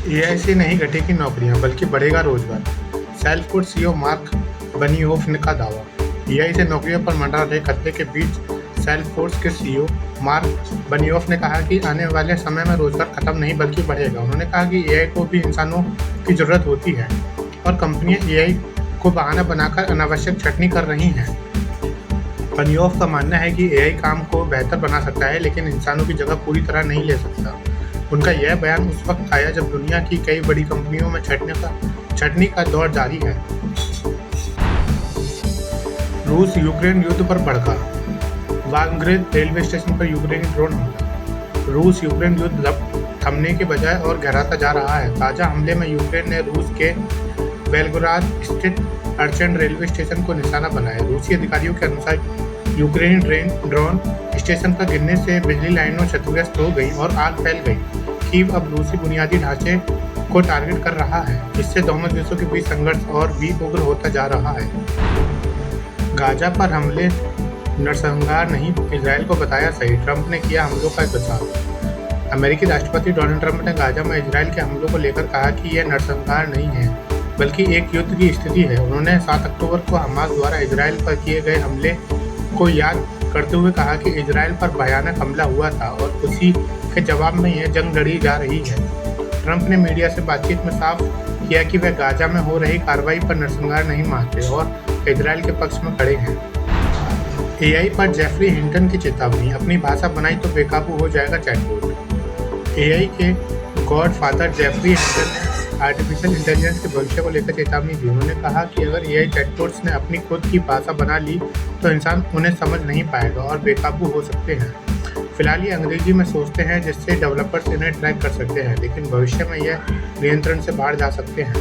AI से नहीं घटेगी नौकरियां बल्कि बढ़ेगा रोजगार। सेल्फकोड सीईओ मार्क बनियोफ ने का दावा। एआई से नौकरियों पर मंडरा रहे खतरे के बीच सेल्फकोड के सीईओ मार्क बनियोफ ने कहा कि आने वाले समय में रोजगार खत्म नहीं बल्कि बढ़ेगा। उन्होंने कहा कि एआई को भी इंसानों की जरूरत होती है और कंपनियां एआई को बहाना बनाकर अनावश्यक छटनी कर रही हैं। बनियोफ का मानना है कि एआई काम को बेहतर बना सकता है लेकिन इंसानों की जगह पूरी तरह नहीं ले सकता। उनका यह बयान उस वक्त आया जब दुनिया की कई बड़ी कंपनियों में छंटनी का दौर जारी है। रूस यूक्रेन युद्ध पर भड़का। वाग्रेद रेलवे स्टेशन पर यूक्रेनी ड्रोन हमला। रूस यूक्रेन युद्ध थमने के बजाय और गहराता जा रहा है। ताजा हमले में यूक्रेन ने रूस के बेलगोराद स्थित अर्चन रेलवे स्टेशन को निशाना बनाया। रूसी अधिकारियों के अनुसार यूक्रेनी ड्रोन स्टेशन पर गिरने से बिजली लाइनों क्षतिग्रस्त हो गई और आग फैल गई। कीव अब रूसी बुनियादी ढांचे को टारगेट कर रहा है। इससे दोनों देशों के बीच संघर्ष और भी उग्र होता जा रहा है। गाजा पर हमले नरसंहार नहीं, इजरायल को बताया सही, ट्रंप ने किया हमलों का बचाव। अमेरिकी राष्ट्रपति डोनाल्ड ट्रंप ने गाजा में इजरायल के हमलों को लेकर कहा कि यह नरसंहार नहीं है बल्कि एक युद्ध की स्थिति है। उन्होंने 7 अक्टूबर को हमास द्वारा इजरायल पर किए गए हमले को याद करते हुए कहा कि इजरायल पर भयानक हमला हुआ था और उसी के जवाब में यह जंग लड़ी जा रही है। ट्रंप ने मीडिया से बातचीत में साफ किया कि वह गाजा में हो रही कार्रवाई पर नरसंहार नहीं मानते और इजरायल के पक्ष में खड़े हैं। एआई पर जेफरी हिंटन की चेतावनी। अपनी भाषा बनाई तो बेकाबू हो जाएगा चैटबॉट। एआई के गॉडफादर जेफरी हिंटन ने आर्टिफिशियल इंटेलिजेंस के भविष्य को लेकर चेतावनी दी। उन्होंने कहा कि अगर एआई चैटबॉट्स ने अपनी खुद की भाषा बना ली तो इंसान उन्हें समझ नहीं पाएगा और बेकाबू हो सकते हैं। फिलहाल ये अंग्रेजी में सोचते हैं जिससे डेवलपर्स इन्हें ट्रैक कर सकते हैं, लेकिन भविष्य में यह नियंत्रण से बाहर जा सकते हैं।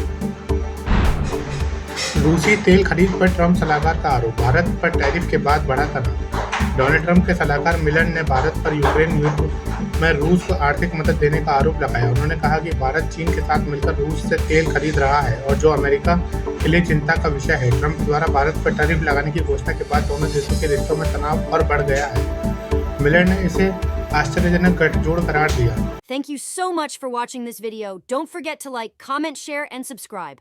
रूसी तेल खरीद पर ट्रंप सलाहकार का आरोप। भारत पर टैरिफ के बाद बढ़ा तनाव। डोनाल्ड ट्रंप के सलाहकार मिलर ने भारत पर यूक्रेन युद्ध में रूस को आर्थिक मदद देने का आरोप लगाया। उन्होंने कहा कि भारत चीन के साथ मिलकर रूस से तेल खरीद रहा है और जो अमेरिका के लिए चिंता का विषय है। ट्रंप द्वारा भारत पर टैरिफ लगाने की घोषणा के बाद दोनों देशों के रिश्तों में तनाव और बढ़ गया है। मिलर ने इसे आश्चर्यजनक गठजोड़ करार दिया। Thank you so much for watching this video. Don't forget to like, comment, share, and subscribe.